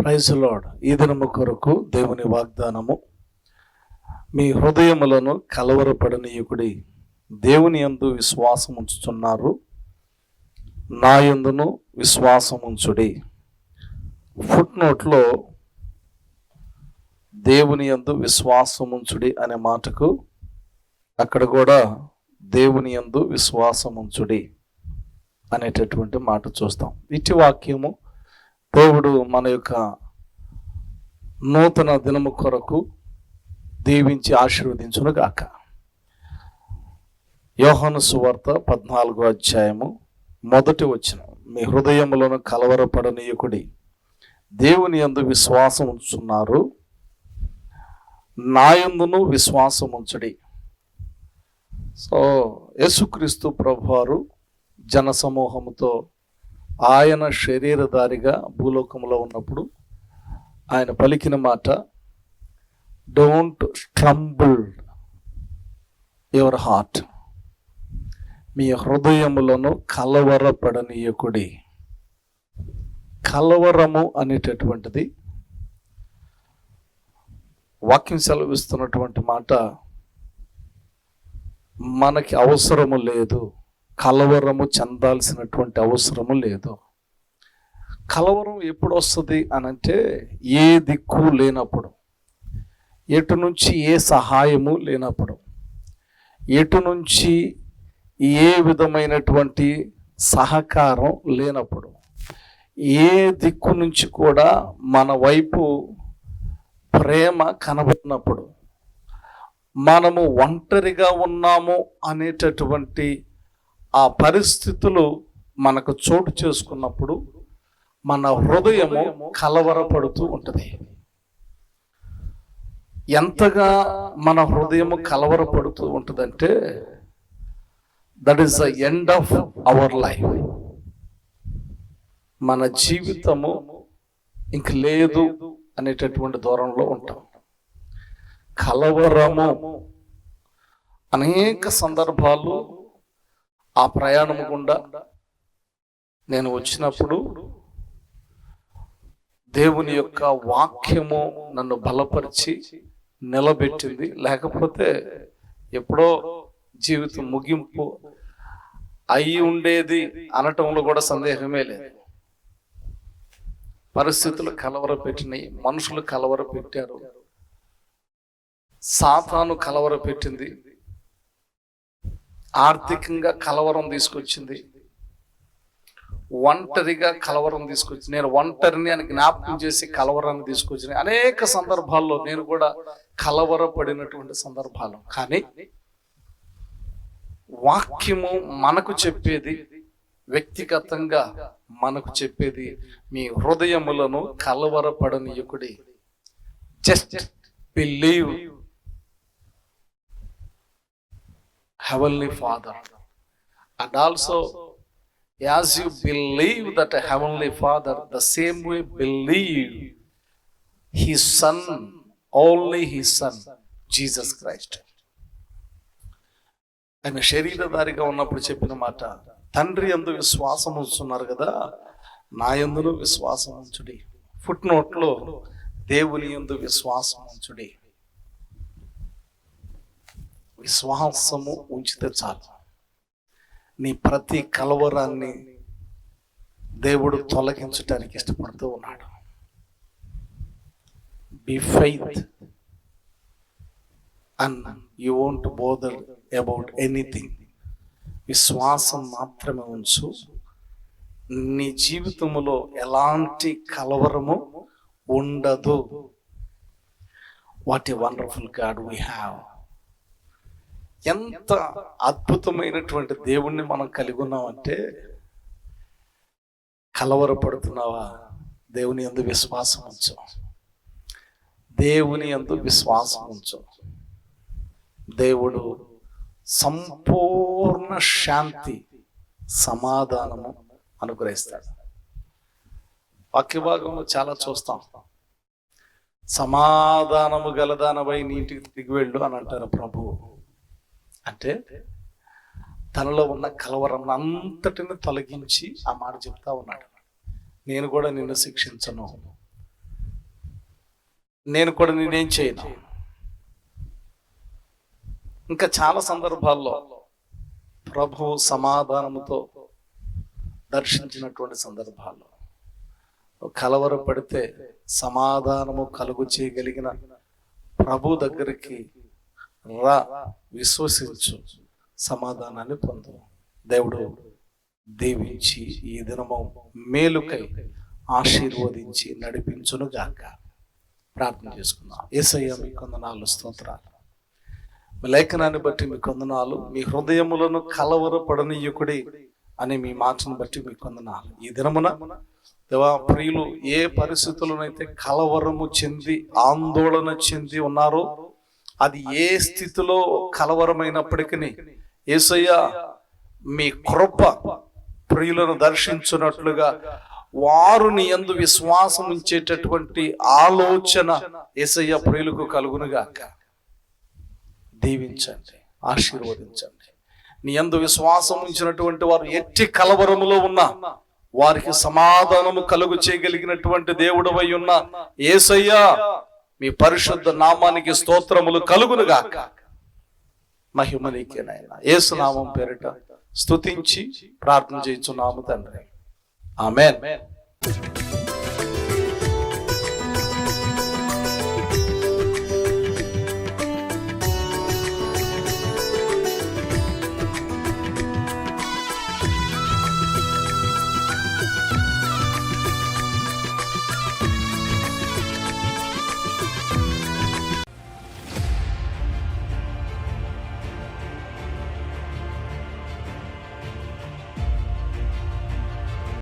Praise lord. ఈ దినము కొరకు దేవుని వాగ్దానము, మీ హృదయములను కలవరపడనీయుకుడి, దేవుని యందు విశ్వాసం ఉంచుతున్నారు, నా యందును విశ్వాసం ఉంచుడి. ఫుట్ నోట్లో దేవుని యందు విశ్వాసం ఉంచుడి అనే మాటకు అక్కడ కూడా దేవుని యందు విశ్వాసం ఉంచుడి అనేటటువంటి మాట చూస్తాం. ఇటు వాక్యము దేవుడు మన యొక్క నూతన దినము కొరకు దీవించి ఆశీర్వదించును గాక. యోహాను సువార్త 14వ అధ్యాయము 1వ వచనం, మీ హృదయములను కలవరపడనీయకుడి, దేవుని యందు విశ్వాసం ఉంచుతున్నారు, నా యందును విశ్వాసం ఉంచుడి. సో యేసుక్రీస్తు ప్రభువారు జన సమూహముతో ఆయన శరీరధారిగా భూలోకంలో ఉన్నప్పుడు ఆయన పలికిన మాట, డోంట్ స్ట్రంబుల్ యువర్ హార్ట్, మీ హృదయములను కలవరపడనీయకుడి. కలవరము అనేటటువంటిది వాక్యం సెలవిస్తున్నటువంటి మాట, మనకి అవసరము లేదు, కలవరము చెందాల్సినటువంటి అవసరము లేదు. కలవరం ఎప్పుడు వస్తుంది అనంటే, ఏ దిక్కు లేనప్పుడు, ఎటు నుంచి ఏ సహాయము లేనప్పుడు, ఎటు నుంచి ఏ విధమైనటువంటి సహకారం లేనప్పుడు, ఏ దిక్కు నుంచి కూడా మన వైపు ప్రేమ కనబడినప్పుడు, మనము ఒంటరిగా ఉన్నాము అనేటటువంటి ఆ పరిస్థితులు మనకు చోటు చేసుకున్నప్పుడు మన హృదయము కలవరపడుతూ ఉంటుంది. ఎంతగా మన హృదయము కలవరపడుతూ ఉంటుందంటే, that is the end of our life. మన జీవితము ఇంక లేదు అనేటటువంటి దూరంలో ఉంటాం. కలవరము అనేక సందర్భాలు ఆ ప్రయాణము గుండా నేను వచ్చినప్పుడు దేవుని యొక్క వాక్యము నన్ను బలపరిచి నిలబెట్టింది. లేకపోతే ఎప్పుడో జీవితం ముగింపు అయి ఉండేది అనటంలో కూడా సందేహమే లేదు. పరిస్థితులు కలవరపెట్టినాయి, మనుషులు కలవరపెట్టారు, సాతాను కలవరపెట్టింది, ఆర్థికంగా కలవరం తీసుకొచ్చింది, ఒంటరిగా కలవరం తీసుకొచ్చింది. నేను ఒంటరిని అని జ్ఞాపకం చేసి కలవరాన్ని తీసుకొచ్చింది. అనేక సందర్భాల్లో నేను కూడా కలవరపడినటువంటి సందర్భాలు. కానీ వాక్యము మనకు చెప్పేది, వ్యక్తిగతంగా మనకు చెప్పేది, మీ హృదయములను కలవరపడనీయకుడి. Just believe Heavenly Father, and also as you believe that Heavenly Father, the same way believe His Son, only His Son, Jesus Christ. ఆయన శరీరధారిగా ఉన్నప్పుడు చెప్పిన మాట, తండ్రి యందు విశ్వాసం ఉంచున్నారు కదా, నా యందును విశ్వాసం ఉంచుడి. ఫుట్ నోట్లో దేవుని యందు విశ్వాసం ఉంచుడి. విశ్వాసము ఉంచితే చాలు, నీ ప్రతి కలవరాన్ని దేవుడు తొలగించడానికి ఇష్టపడుతూ ఉన్నాడు. Be faith and you won't bother about anything. విశ్వాసం మాత్రమే ఉంచు, నీ జీవితంలో ఎలాంటి కలవరము ఉండదు. What a wonderful God we have. ఎంత అద్భుతమైనటువంటి దేవుణ్ణి మనం కలిగి ఉన్నామంటే, కలవరపడుతున్నావా? దేవుని యందు విశ్వాసం ఉంచు, దేవుని యందు విశ్వాసం ఉంచు. దేవుడు సంపూర్ణ శాంతి, సమాధానము అనుగ్రహిస్తాడు. వాక్య భాగంలో చాలా చూస్తాం, సమాధానము గలదానవై నీటికి తిరిగి వెళ్ళు అని అంటారు ప్రభువు. అంటే తనలో ఉన్న కలవరం అంతటిని తొలగించి ఆ మాట చెప్తా ఉన్నాడు, నేను కూడా నిన్ను శిక్షించను, నేను కూడా నేనేం చేయను. ఇంకా చాలా సందర్భాల్లో ప్రభు సమాధానముతో దర్శించినటువంటి సందర్భాల్లో కలవరపడితే సమాధానము కలుగు చేయగలిగిన ప్రభు దగ్గరికి రా, విశ్వసించు, సమాధానాన్ని పొందు. దేవుడు దీవించి ఈ దినము మేలుకై ఆశీర్వదించి నడిపించును గాక. ప్రార్థన చేసుకుందాం. యేసయ్య మీ వందనాలు, స్తోత్రాలు. మీ లేఖనాన్ని బట్టి మీ వందనాలు. మీ హృదయములను కలవరపడనీయకుడి అనే మీ మాటను బట్టి మీ వందనాలు. ఈ దినమున దేవా, ప్రియులు ఏ పరిస్థితులనైతే కలవరము చెంది ఆందోళన చెంది ఉన్నారో, అది ఏ స్థితిలో కలవరమైనప్పటికీ యేసయ్య మీ కృప ప్రియులను దర్శించున్నట్లుగా వారు నీ యందు విశ్వాసం ఉంచేటటువంటి ఆలోచన యేసయ్య ప్రియులకు కలుగునుగాక. దీవించండి, ఆశీర్వదించండి. నీ యందు విశ్వాసం ఉంచినటువంటి వారు ఎట్టి కలవరములో ఉన్నా వారికి సమాధానము కలుగు చేయగలిగినటువంటి దేవుడవై ఉన్న యేసయ్య మీ పరిశుద్ధ నామానికి స్తోత్రములు కలుగునుగాక. మహిమ నీకే నాయనా. యేసు నామం పేరిట స్తుతించి ప్రార్థన చేయుచున్నాము తండ్రి. ఆమేన్.